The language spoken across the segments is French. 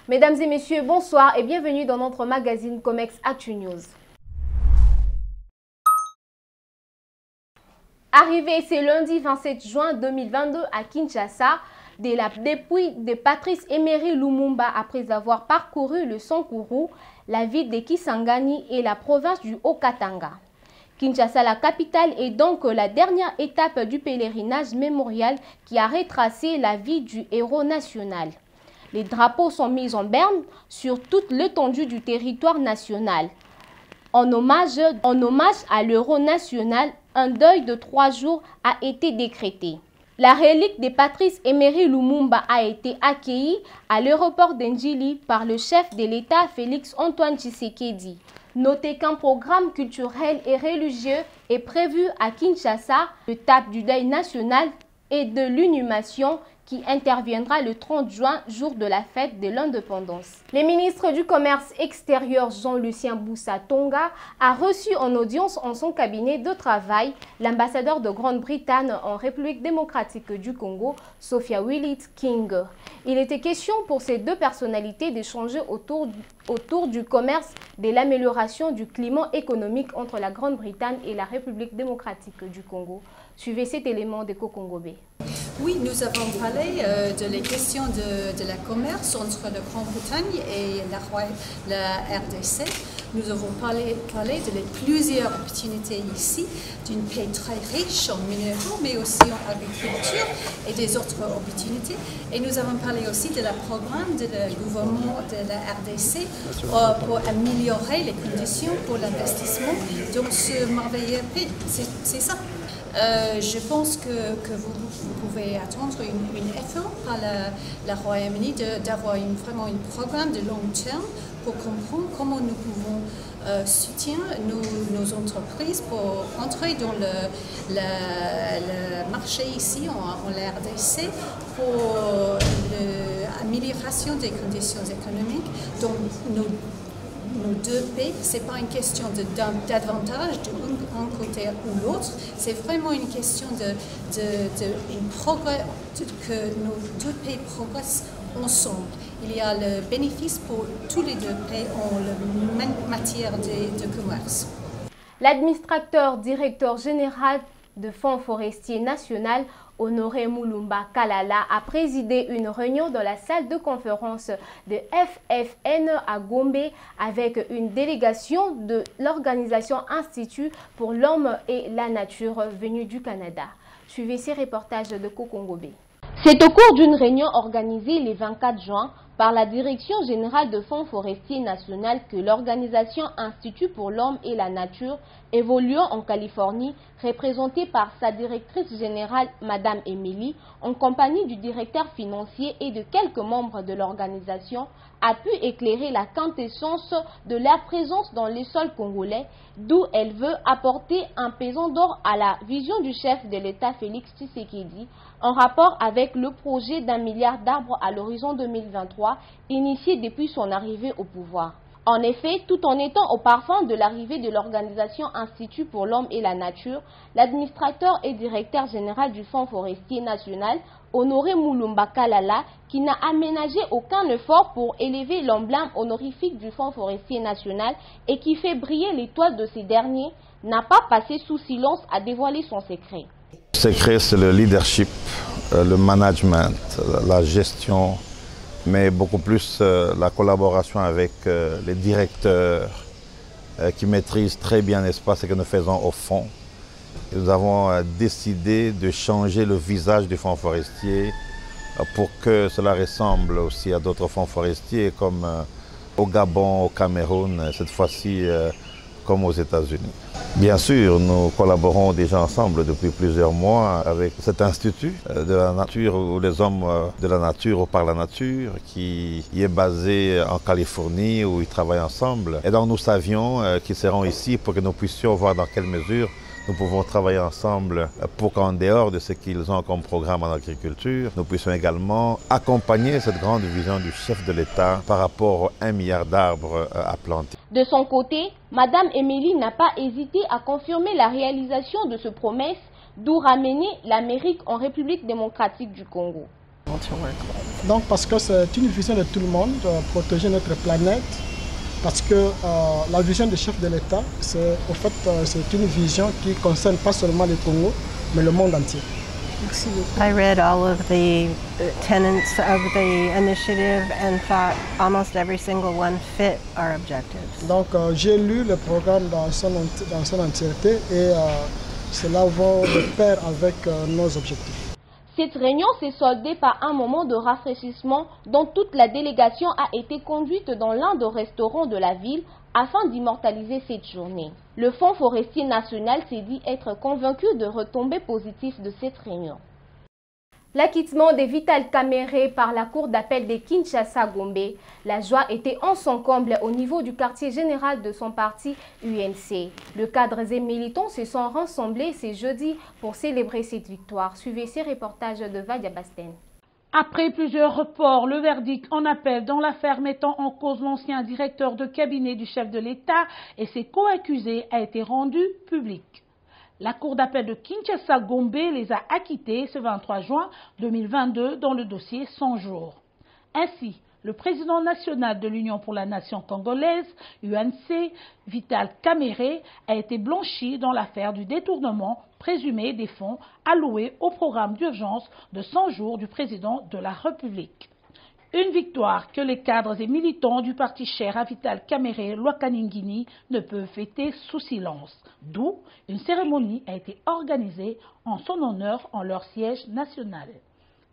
Mesdames et messieurs, bonsoir et bienvenue dans notre magazine Comex Actu News. Arrivé ce lundi 27 juin 2022 à Kinshasa, depuis de Patrice Emery Lumumba après avoir parcouru le Sankuru, la ville de Kisangani et la province du Haut-Katanga. Kinshasa, la capitale, est donc la dernière étape du pèlerinage mémorial qui a retracé la vie du héros national. Les drapeaux sont mis en berne sur toute l'étendue du territoire national. En hommage à l'héros national, un deuil de 3 jours a été décrété. La relique de Patrice Emery Lumumba a été accueillie à l'aéroport d'Ndjili par le chef de l'État Félix Antoine Tshisekedi. Notez qu'un programme culturel et religieux est prévu à Kinshasa, l'étape du deuil national et de l'inhumation qui interviendra le 30 juin, jour de la fête de l'indépendance. Le ministre du Commerce extérieur Jean-Lucien Boussa Tonga a reçu en audience en son cabinet de travail l'ambassadeur de Grande-Bretagne en République démocratique du Congo, Sophia Willis-King. Il était question pour ces deux personnalités d'échanger autour du commerce, de l'amélioration du climat économique entre la Grande-Bretagne et la République démocratique du Congo. Suivez cet élément de Kokongobé. Oui, nous avons parlé de les questions de la commerce entre la Grande-Bretagne et la RDC. Nous avons parlé de plusieurs opportunités ici, d'une pays très riche en minéraux, mais aussi en agriculture et des autres opportunités. Et nous avons parlé aussi de la programme du gouvernement de la RDC pour améliorer les conditions pour l'investissement dans ce merveilleux pays. C'est ça. Je pense que vous pouvez attendre un effort par la Royaume-Uni d'avoir vraiment un programme de long terme pour comprendre comment nous pouvons soutenir nos entreprises pour entrer dans le marché ici en RDC pour l'amélioration des conditions économiques dans nos deux pays. Ce n'est pas une question d'avantage d'un côté ou l'autre, c'est vraiment une question que nos deux pays progressent ensemble. Il y a le bénéfice pour tous les deux pays en matière de commerce. L'administrateur directeur général de Fonds forestier national, Honoré Mulumba Kalala, a présidé une réunion dans la salle de conférence de FFN à Gombe avec une délégation de l'organisation Institut pour l'homme et la nature venue du Canada. Suivez ces reportages de Kokongobé. C'est au cours d'une réunion organisée le 24 juin par la Direction générale de Fonds forestier national que l'organisation Institut pour l'homme et la nature, évoluant en Californie, représentée par sa directrice générale, Madame Emily, en compagnie du directeur financier et de quelques membres de l'organisation, a pu éclairer la quintessence de leur présence dans les sols congolais, d'où elle veut apporter un pesant d'or à la vision du chef de l'État Félix Tshisekedi, en rapport avec le projet d'1 milliard d'arbres à l'horizon 2023, initié depuis son arrivée au pouvoir. En effet, tout en étant au parfum de l'arrivée de l'organisation Institut pour l'homme et la nature, l'administrateur et directeur général du Fonds forestier national, Honoré Mulumba Kalala, qui n'a aménagé aucun effort pour élever l'emblème honorifique du Fonds forestier national et qui fait briller l'étoile de ces derniers, n'a pas passé sous silence à dévoiler son secret. Le secret, c'est le leadership, le management, la gestion, mais beaucoup plus la collaboration avec les directeurs qui maîtrisent très bien, n'est-ce pas, ce que nous faisons au fond. Et nous avons décidé de changer le visage du fonds forestier pour que cela ressemble aussi à d'autres fonds forestiers comme au Gabon, au Cameroun, cette fois-ci comme aux États-Unis. Bien sûr, nous collaborons déjà ensemble depuis plusieurs mois avec cet institut de la nature ou les hommes de la nature ou par la nature qui est basé en Californie où ils travaillent ensemble. Et donc nous savions qu'ils seront ici pour que nous puissions voir dans quelle mesure nous pouvons travailler ensemble pour qu'en dehors de ce qu'ils ont comme programme en agriculture, nous puissions également accompagner cette grande vision du chef de l'État par rapport aux 1 milliard d'arbres à planter. De son côté, Madame Emily n'a pas hésité à confirmer la réalisation de ce promesse, d'où ramener l'Amérique en République démocratique du Congo. Donc parce que c'est une vision de tout le monde, protéger notre planète, parce que la vision du chef de l'État, c'est une vision qui concerne pas seulement le Congo, mais le monde entier. Merci beaucoup. I read all of the tenets of the initiative and thought almost every single one fit our objectives. Donc j'ai lu le programme dans son entièreté et cela va de pair avec nos objectifs. Cette réunion s'est soldée par un moment de rafraîchissement dont toute la délégation a été conduite dans l'un des restaurants de la ville afin d'immortaliser cette journée. Le Fonds forestier national s'est dit être convaincu de retombées positives de cette réunion. L'acquittement de Vital Kamerhe par la cour d'appel de Kinshasa-Gombe, la joie était en son comble au niveau du quartier général de son parti UNC. Le cadres et militants se sont rassemblés ce jeudi pour célébrer cette victoire. Suivez ces reportages de Vadia Basten. Après plusieurs reports, le verdict en appel dans l'affaire mettant en cause l'ancien directeur de cabinet du chef de l'État et ses co-accusés a été rendu public. La cour d'appel de Kinshasa-Gombe les a acquittés ce 23 juin 2022 dans le dossier 100 jours. Ainsi, le président national de l'Union pour la nation congolaise, UNC, Vital Kamerhe, a été blanchi dans l'affaire du détournement présumé des fonds alloués au programme d'urgence de 100 jours du président de la République. Une victoire que les cadres et militants du parti cher à Vital Kamerhe, Lwakaningini, ne peuvent fêter sous silence. D'où une cérémonie a été organisée en son honneur en leur siège national.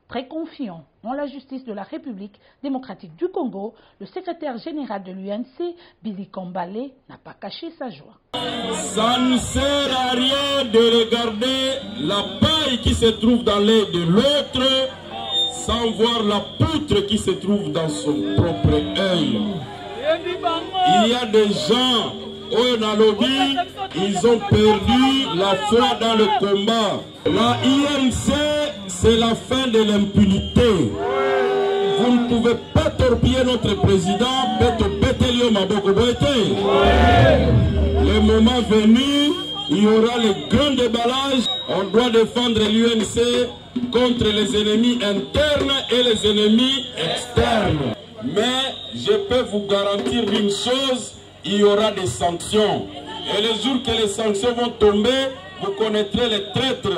Très confiant en la justice de la République démocratique du Congo, le secrétaire général de l'UNC, Billy Kambale, n'a pas caché sa joie. Ça ne sert à rien de regarder la paille qui se trouve dans l'œil de l'autre sans voir la poutre qui se trouve dans son propre œil. Il y a des gens, au Nalobi, ils ont perdu la foi dans le combat. La INC, c'est la fin de l'impunité. Vous ne pouvez pas torpiller notre président, Betelio Mabokoboete. Le moment venu, il y aura le grand déballage. On doit défendre l'UNC contre les ennemis internes et les ennemis externes. Mais je peux vous garantir une chose, il y aura des sanctions. Et le jour que les sanctions vont tomber, vous connaîtrez les traîtres.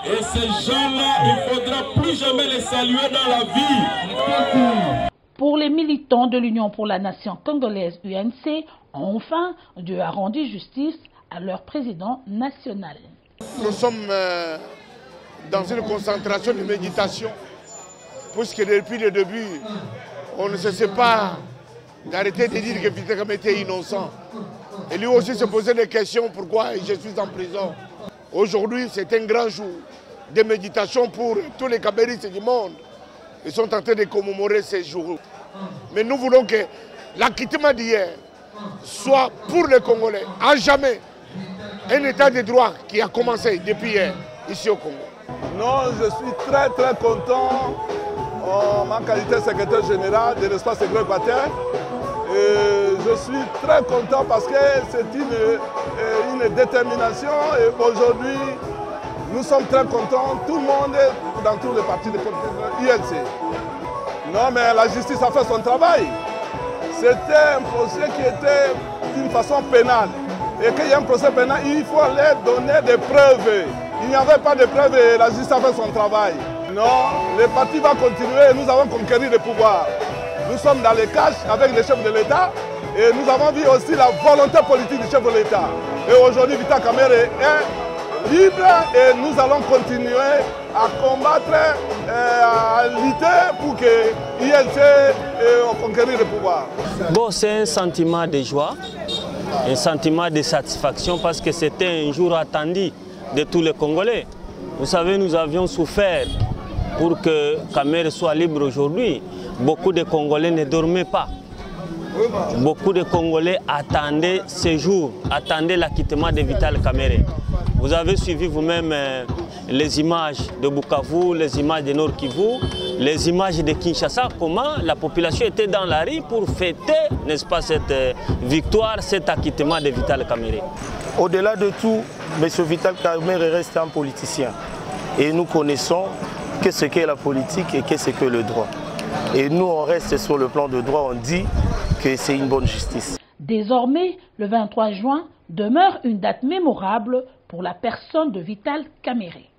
Et ces gens-là, il ne faudra plus jamais les saluer dans la vie. Pour les militants de l'Union pour la nation congolaise UNC, enfin, Dieu a rendu justice à leur président national. Nous sommes dans une concentration de méditation, puisque depuis le début, on ne cessait pas d'arrêter de dire que Vital Kamerhe était innocent. Et lui aussi se posait des questions, pourquoi je suis en prison. Aujourd'hui, c'est un grand jour de méditation pour tous les Kameristes du monde. Ils sont en train de commémorer ces jours. Mais nous voulons que l'acquittement d'hier soit pour les Congolais, à jamais, un état de droit qui a commencé depuis hier, ici au Congo. Non, je suis très content en ma qualité de secrétaire général de l'espace Équateur. Je suis très content parce que c'est une détermination et aujourd'hui nous sommes très contents, tout le monde dans tous les partis de ILC. Non mais la justice a fait son travail. C'était un procès qui était d'une façon pénale. Et qu'il y a un procès pénal, il faut leur donner des preuves. Il n'y avait pas de preuves et la justice a fait son travail. Non, le parti va continuer et nous avons conquéri le pouvoir. Nous sommes dans les caches avec le chef de l'État et nous avons vu aussi la volonté politique du chef de l'État. Et aujourd'hui, Vital Kamerhe est libre et nous allons continuer à combattre, à lutter pour que l'ILC conquérir le pouvoir. Bon, c'est un sentiment de joie, un sentiment de satisfaction parce que c'était un jour attendu de tous les Congolais. Vous savez, nous avions souffert pour que Kamerhe soit libre aujourd'hui. Beaucoup de Congolais ne dormaient pas. Beaucoup de Congolais attendaient ce jour, attendaient l'acquittement de Vital Kamerhe. Vous avez suivi vous-même les images de Bukavu, les images de Nord Kivu, les images de Kinshasa, comment la population était dans la rue pour fêter, n'est-ce pas, cette victoire, cet acquittement de Vital Kamerhe. Au-delà de tout, M. Vital Kamerhe reste un politicien. Et nous connaissons qu'est-ce qu'est la politique et qu'est-ce que le droit. Et nous, on reste sur le plan de droit, on dit que c'est une bonne justice. Désormais, le 23 juin demeure une date mémorable pour la personne de Vital Kamerhe.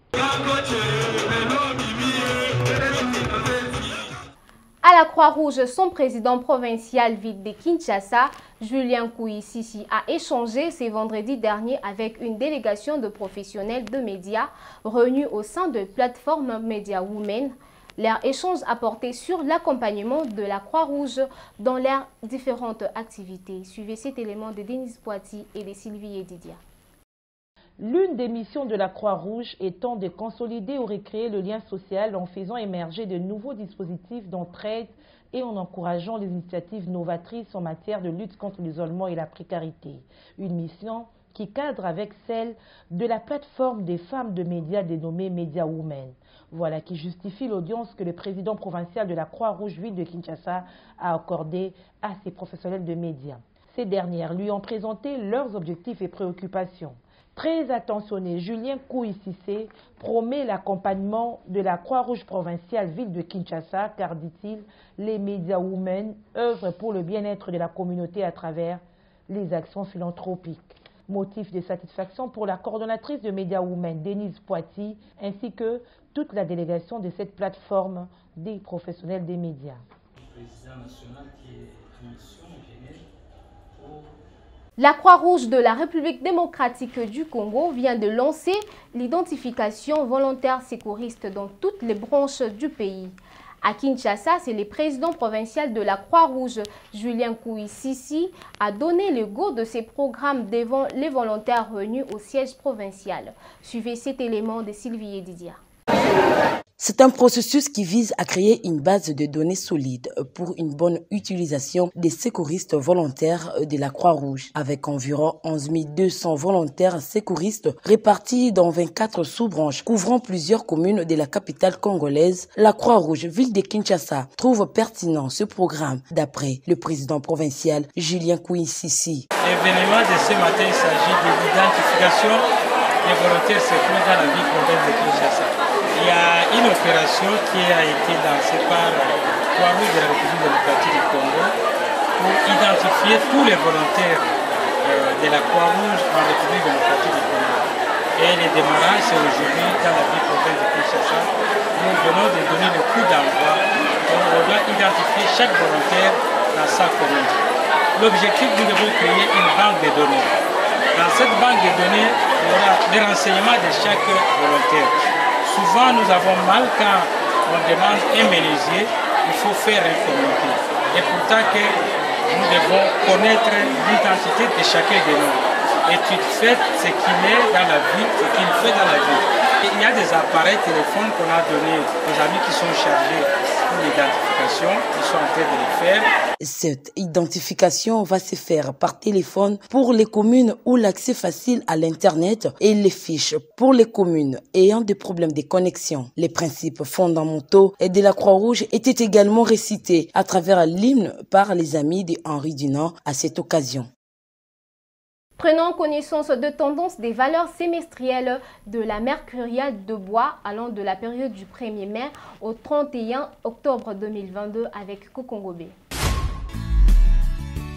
À la Croix-Rouge, son président provincial vide de Kinshasa, Julien Kouississi, a échangé ce vendredi dernier avec une délégation de professionnels de médias réunis au sein de plateforme Media Women. Leur échange a porté sur l'accompagnement de la Croix-Rouge dans leurs différentes activités. Suivez cet élément de Denise Poiti et de Sylvie Edidia. L'une des missions de la Croix-Rouge étant de consolider ou recréer le lien social en faisant émerger de nouveaux dispositifs d'entraide et en encourageant les initiatives novatrices en matière de lutte contre l'isolement et la précarité. Une mission qui cadre avec celle de la plateforme des femmes de médias dénommée Media Women. Voilà qui justifie l'audience que le président provincial de la Croix-Rouge ville de Kinshasa a accordée à ses professionnels de médias. Ces dernières lui ont présenté leurs objectifs et préoccupations. Très attentionné, Julien Kouississi promet l'accompagnement de la Croix-Rouge provinciale ville de Kinshasa car, dit-il, les Media Women œuvrent pour le bien-être de la communauté à travers les actions philanthropiques. Motif de satisfaction pour la coordonnatrice de Media Women, Denise Poiti, ainsi que toute la délégation de cette plateforme des professionnels des médias. La Croix-Rouge de la République démocratique du Congo vient de lancer l'identification volontaire sécuriste dans toutes les branches du pays. À Kinshasa, c'est le président provincial de la Croix-Rouge, Julien Kouississi, a donné le go de ces programmes devant les volontaires réunis au siège provincial. Suivez cet élément de Sylvie Edidia. C'est un processus qui vise à créer une base de données solide pour une bonne utilisation des secouristes volontaires de la Croix-Rouge. Avec environ 11 200 volontaires secouristes répartis dans 24 sous-branches couvrant plusieurs communes de la capitale congolaise, la Croix-Rouge ville de Kinshasa trouve pertinent ce programme, d'après le président provincial Julien Kouississi. L'événement de ce matin, il s'agit de l'identification des volontaires secours dans la ville province de Kinshasa. Il y a une opération qui a été lancée par la Croix-Rouge de la République démocratique du Congo pour identifier tous les volontaires de la Croix-Rouge en République démocratique du Congo. Et le démarrage, c'est aujourd'hui dans la ville province de Kinshasa. Nous venons de donner le coup d'envoi. On doit identifier chaque volontaire dans sa commune. L'objectif, nous devons créer une banque de données. Dans cette banque de données, il y aura des renseignements de chaque volontaire. Souvent, nous avons mal quand on demande un menuisier, il faut faire un communiqué. Et pourtant que nous devons connaître l'identité de chacun de nous. Étude faite, ce qu'il est dans la vie, ce qu'il fait dans la vie. Et il y a des appareils téléphones qu'on a donnés aux amis qui sont chargés pour l'identification, ils sont en train de le faire. Cette identification va se faire par téléphone pour les communes où l'accès facile à l'Internet et les fiches pour les communes ayant des problèmes de connexion. Les principes fondamentaux de la Croix-Rouge étaient également récités à travers l'hymne par les amis de Henri Dunant à cette occasion. Prenons connaissance de tendances des valeurs semestrielles de la mercuriale de bois allant de la période du 1er mai au 31 octobre 2022 avec Kokongobé.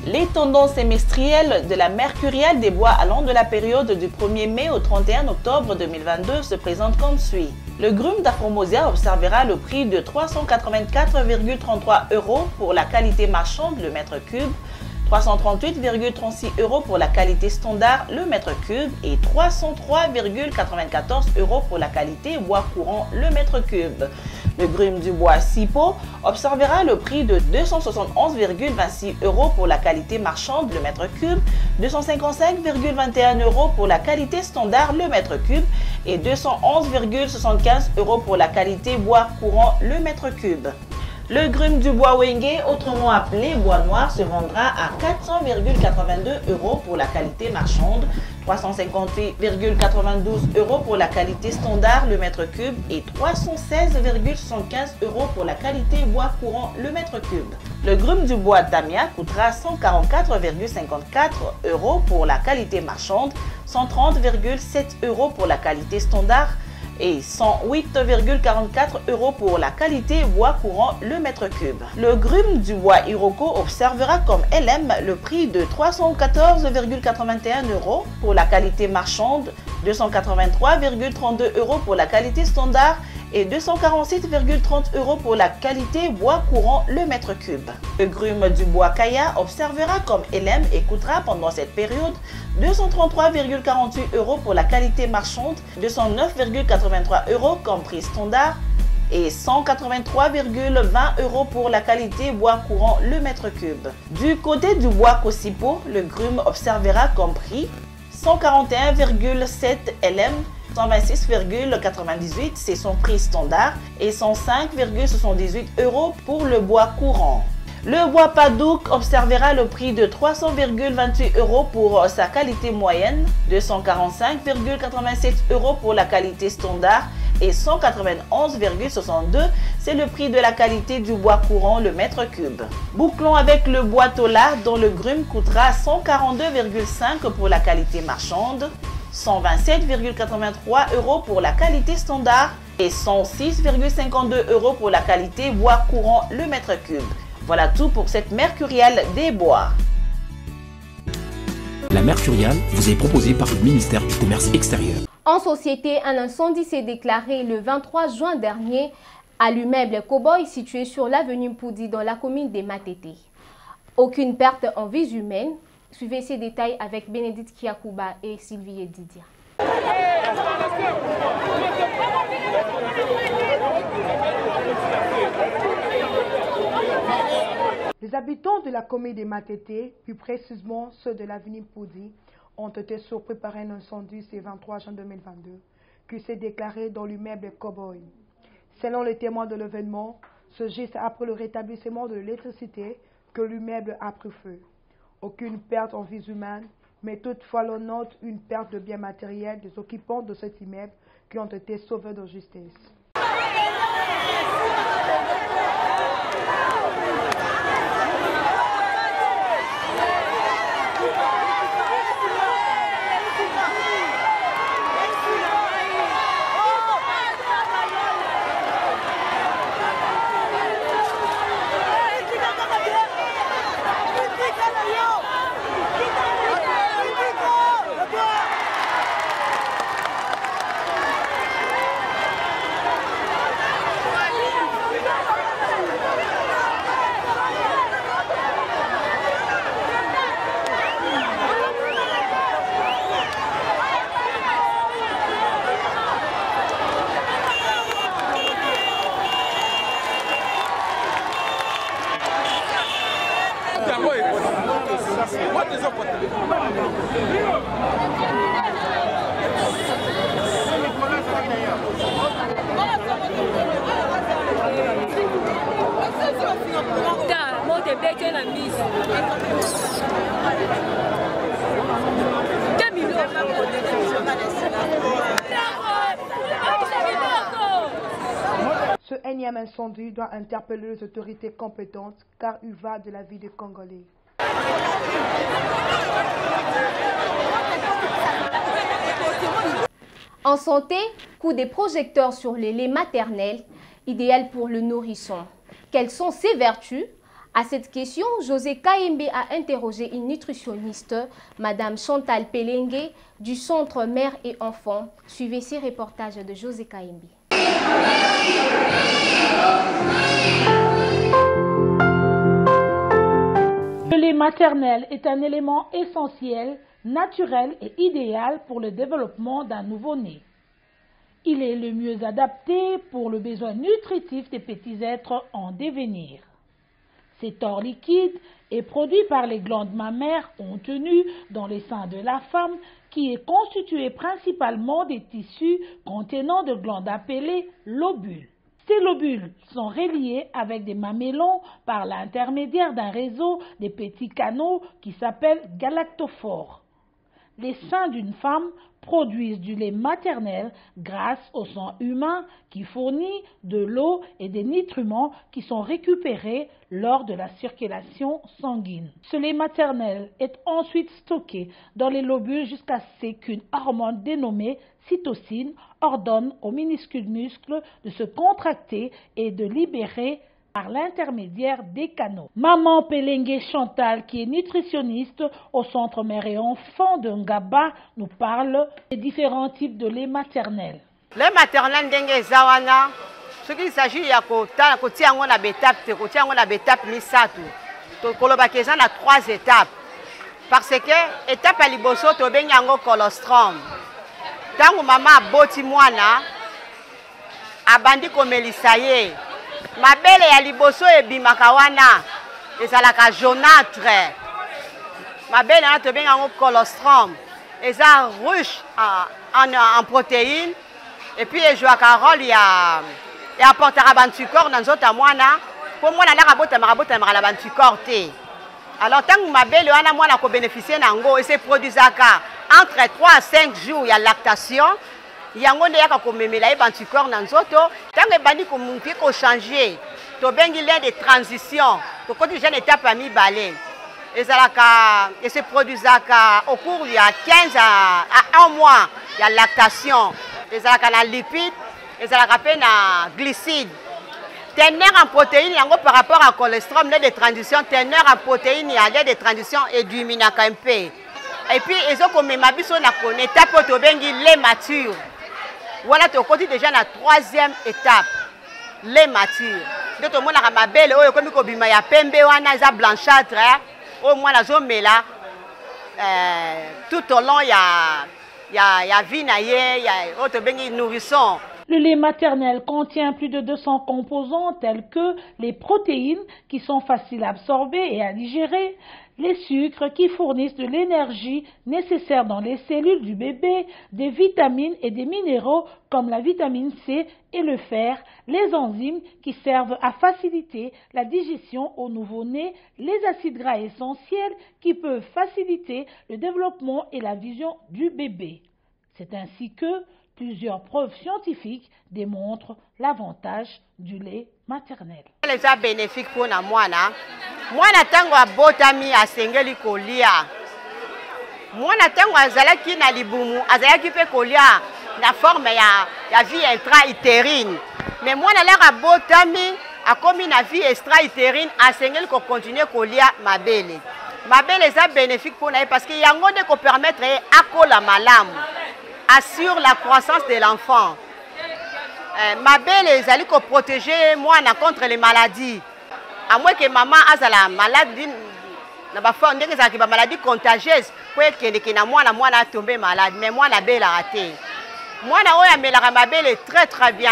Les tendances semestrielles de la mercuriale des bois allant de la période du 1er mai au 31 octobre 2022 se présentent comme suit. Le grume d'Afromosia observera le prix de 384,33 € pour la qualité marchande le mètre cube, 338,36 € pour la qualité standard le mètre cube et 303,94 € pour la qualité bois courant le mètre cube. Le grume du bois Sipo observera le prix de 271,26 € pour la qualité marchande le mètre cube, 255,21 € pour la qualité standard le mètre cube et 211,75 € pour la qualité bois courant le mètre cube. Le grume du bois Wenge, autrement appelé bois noir, se vendra à 400,82 € pour la qualité marchande, 350,92 € pour la qualité standard le mètre cube et 316,75 € pour la qualité bois courant le mètre cube. Le grume du bois Damia coûtera 144,54 € pour la qualité marchande, 130,7 € pour la qualité standard et 108,44 € pour la qualité bois courant le mètre cube. Le grume du bois Iroko observera comme LM le prix de 314,81 € pour la qualité marchande, 283,32 € pour la qualité standard et 247,30 € pour la qualité bois courant le mètre cube. Le grume du bois Kaya observera comme LM et coûtera pendant cette période 233,48 € pour la qualité marchande, 209,83 € comme prix standard et 183,20 € pour la qualité bois courant le mètre cube. Du côté du bois Kosipo, le grume observera comme prix 141,7 LM, 126,98 c'est son prix standard et 105,78 € pour le bois courant. Le bois Padouk observera le prix de 300,28 € pour sa qualité moyenne, 245,87 € pour la qualité standard et 191,62 c'est le prix de la qualité du bois courant le mètre cube. Bouclons avec le bois Tola dont le grume coûtera 142,5 pour la qualité marchande, 127,83 € pour la qualité standard et 106,52 € pour la qualité bois courant le mètre cube. Voilà tout pour cette mercuriale des bois. La mercuriale vous est proposée par le ministère du Commerce extérieur. En société, un incendie s'est déclaré le 23 juin dernier à l'immeuble Cowboy situé sur l'avenue Poudi dans la commune des Matete. Aucune perte en vies humaines. Suivez ces détails avec Bénédicte Kiakouba et Sylvie Didia. Les habitants de la commune des Matete, plus précisément ceux de l'avenue Poudi, ont été surpris par un incendie ce 23 juin 2022 qui s'est déclaré dans l'immeuble Cowboy. Selon les témoins de l'événement, ce geste après le rétablissement de l'électricité que l'immeuble a pris feu. Aucune perte en vies humaines, mais toutefois l'on note une perte de biens matériels des occupants de cet immeuble qui ont été sauvés de justesse. Ce énième incendie doit interpeller les autorités compétentes car il va de la vie des Congolais. En santé, coup des projecteurs sur les laits maternels, idéal pour le nourrisson. Quelles sont ses vertus? À cette question, José Kaimbe a interrogé une nutritionniste, Madame Chantal Pelengue, du Centre Mère et Enfants. Suivez ces reportages de José Kaimbe. Le lait maternel est un élément essentiel, naturel et idéal pour le développement d'un nouveau-né. Il est le mieux adapté pour le besoin nutritif des petits êtres en devenir. Cet or liquide est produit par les glandes mammaires contenues dans les seins de la femme qui est constitué principalement des tissus contenant de glandes appelées lobules. Ces lobules sont reliés avec des mamellons par l'intermédiaire d'un réseau de petits canaux qui s'appelle galactophores. les seins d'une femme produisent du lait maternel grâce au sang humain qui fournit de l'eau et des nutriments qui sont récupérés lors de la circulation sanguine. Ce lait maternel est ensuite stocké dans les lobules jusqu'à ce qu'une hormone dénommée cytocine ordonne aux minuscules muscles de se contracter et de libérer par l'intermédiaire des canaux. Maman Pelengue Chantal, qui est nutritionniste au Centre Mère et Enfant de Ngaba, nous parle des différents types de lait maternel. Lait maternel ndenge zawana, ce qu'il s'agit ya kota kotia ngo na betape, kotia ngo na betape misatu. To koloba keza na 3 étapes. Parce que étape ya liboso to benga ngo colostrum. Tangu mama aboti mwana abandi komelisa ye. Mabele ya liboso ebimaka wana ezalaka jaunâtre. Mabele na to benga ngo colostrum. Eza riche en protéines et puis ejwaka rôle ya apportera bantucorps dans nzota mwana po mwana la rabota la bantucorps te. Alors tangu mabele wana mwana ko bénéficier nango et se produisaka entre 3 à 5 jours ya lactation. Yango nde yaka komemela bantucorps na nzoto tango ebandi komunki ko changer to bengi lait de transition to koti jeune étape à mibale ezalaka et se produisaka au cours il y a 15 à 1 mois ya lactation ezalaka na lipides ezalaka pe na glucides teneur en protéines yango par rapport à cholestérol lait de transition teneur en protéines ya lait de transition éduminaka un peu et puis ezokomema biso na kone étape to bengi lait mature. Voilà, tu as déjà la 3e étape, lait mature. Donc, tu as ma belle, comme tu as pembe, tu blanchâtre, au moins la zone là, tout au long, il y a vie, il y a nourrisson. Le lait maternel contient plus de 200 composants tels que les protéines qui sont faciles à absorber et à digérer, les sucres qui fournissent de l'énergie nécessaire dans les cellules du bébé, des vitamines et des minéraux comme la vitamine C et le fer, les enzymes qui servent à faciliter la digestion au nouveau-né, les acides gras essentiels qui peuvent faciliter le développement et la vision du bébé. C'est ainsi que plusieurs preuves scientifiques démontrent l'avantage du lait maternel. Les bénéfiques pour la mwana. Mwana tango abotami asengeli kolia. Mwana tango azalaki na libumu azalaki pe kolia na forme ya vie intra-utérine. Mais mwana la abotami akomi na vie extra-utérine asengeli ko continuer kolia mabele. Mabele za bénéfique pour na parce que yango de ko permettre akola malamu. Assure la croissance de l'enfant. Mabele ezali ko protéger mwana contre les maladies. À moins que maman a la maladie, na maladie contagieuse, pour que na mwana tombe malade, mais moi la belle a raté. Moi na oya melaka mabele est très bien.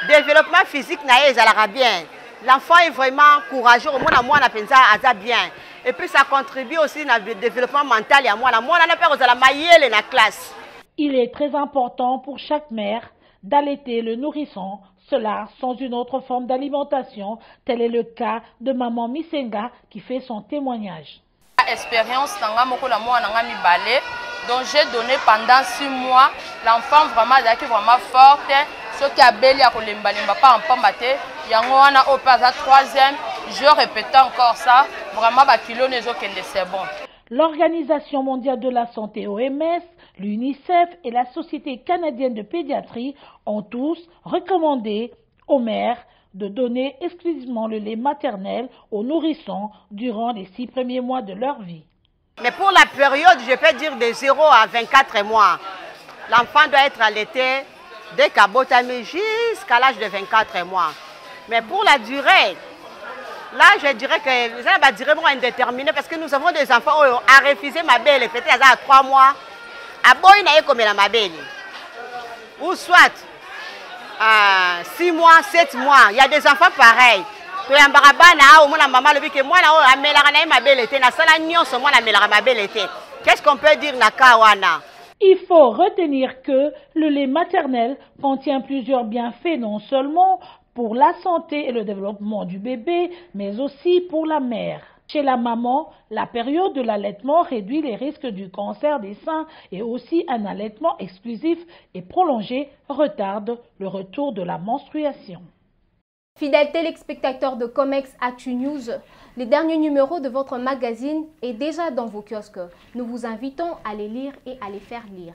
Développement physique na ezalaka bien. L'enfant est vraiment courageux, moi na penza aza bien. Et puis ça contribue aussi au développement mental ya moi na peur la mayele na classe. Il est très important pour chaque mère d'allaiter le nourrisson, cela sans une autre forme d'alimentation. Tel est le cas de maman Misenga qui fait son témoignage. Expérience donc j'ai donné pendant 6 mois. L'enfant vraiment forte. Ce qui a belli à kolemba pas en pambate. Yango wana opasa 3e. Je répète encore ça. Vraiment kilo c'est bon. L'Organisation mondiale de la santé OMS, l'UNICEF et la Société canadienne de pédiatrie ont tous recommandé aux mères de donner exclusivement le lait maternel aux nourrissons durant les 6 premiers mois de leur vie. Mais pour la période, je peux dire de 0 à 24 mois, l'enfant doit être allaité dès qu'abotami jusqu'à l'âge de 24 mois. Mais pour la durée, là, je dirais que ça va durer indéterminé parce que nous avons des enfants qui ont refusé ma belle, peut-être à 3 mois. À boy na comme la ma belle. Ou soit 6 mois, 7 mois. Il y a des enfants pareils. Qu'est-ce qu'on peut dire na kawana? Il faut retenir que le lait maternel contient plusieurs bienfaits, non seulement pour la santé et le développement du bébé, mais aussi pour la mère. Chez la maman, la période de l'allaitement réduit les risques du cancer des seins et aussi un allaitement exclusif et prolongé retarde le retour de la menstruation. Fidèles téléspectateurs de Comex Actu News, les derniers numéros de votre magazine est déjà dans vos kiosques. Nous vous invitons à les lire et à les faire lire.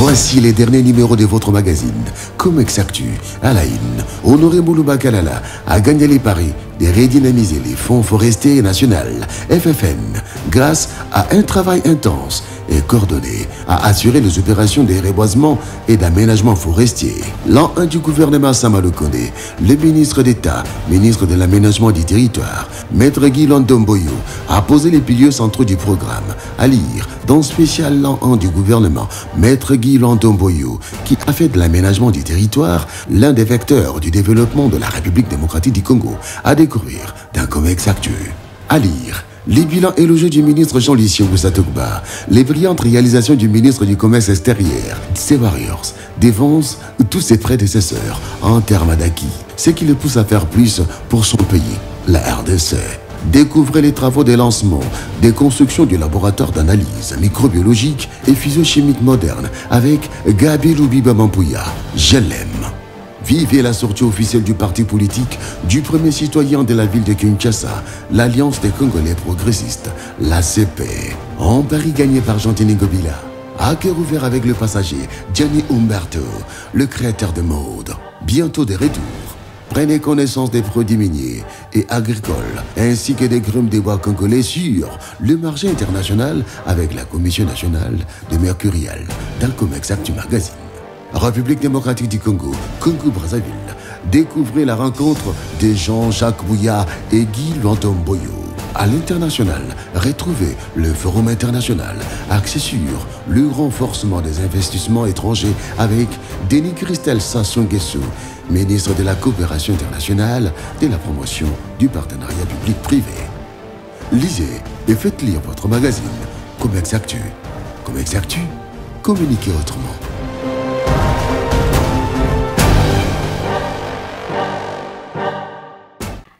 Voici les derniers numéros de votre magazine. Comex Actu, Alain, Honoré Moulouba Kalala a gagné les paris de redynamiser les fonds forestiers nationaux, FFN, grâce à un travail intense et coordonné à assurer les opérations de reboisement et d'aménagement forestier. L'an 1 du gouvernement Samalou Kondé, le ministre d'État, ministre de l'aménagement du territoire, Maître Guy Landomboyo, a posé les piliers centraux du programme. À lire dans spécial l'an 1 du gouvernement, Maître Guy Landomboyo, qui a fait de l'aménagement du territoire l'un des vecteurs du développement de la République démocratique du Congo, à découvrir dans Comex Actu. À lire les bilans élogieux du ministre Jean-Lucien Boussatogba, les brillantes réalisations du ministre du Commerce extérieur, ses warriors, défense tous ses prédécesseurs en termes d'acquis, ce qui le pousse à faire plus pour son pays, la RDC. Découvrez les travaux de lancement des constructions du laboratoire d'analyse microbiologique et physiochimique moderne avec Gabi Loubiba Mampouya. Je l'aime. Vivez la sortie officielle du parti politique du premier citoyen de la ville de Kinshasa, l'Alliance des Congolais progressistes, l'ACP. En Paris gagné par Gentini Gobila. À cœur ouvert avec le passager Gianni Umberto, le créateur de mode. Bientôt de retour. Prenez connaissance des produits miniers et agricoles, ainsi que des grumes des bois congolais sur le marché international avec la Commission nationale de Mercurial dans Comex Actu Magazine. République démocratique du Congo, Congo-Brazzaville. Découvrez la rencontre de Jean-Jacques Bouya et Guy Landomboyo. À l'international, retrouvez le Forum international axé sur le renforcement des investissements étrangers avec Denis Christelle Sassou Nguesso, ministre de la Coopération internationale, de la promotion du partenariat public-privé. Lisez et faites lire votre magazine Comex Actu. Comex Actu, communiquez autrement.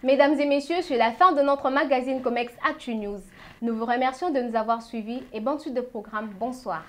Mesdames et messieurs, c'est la fin de notre magazine Comex Actu News. Nous vous remercions de nous avoir suivis et bonne suite de programme. Bonsoir.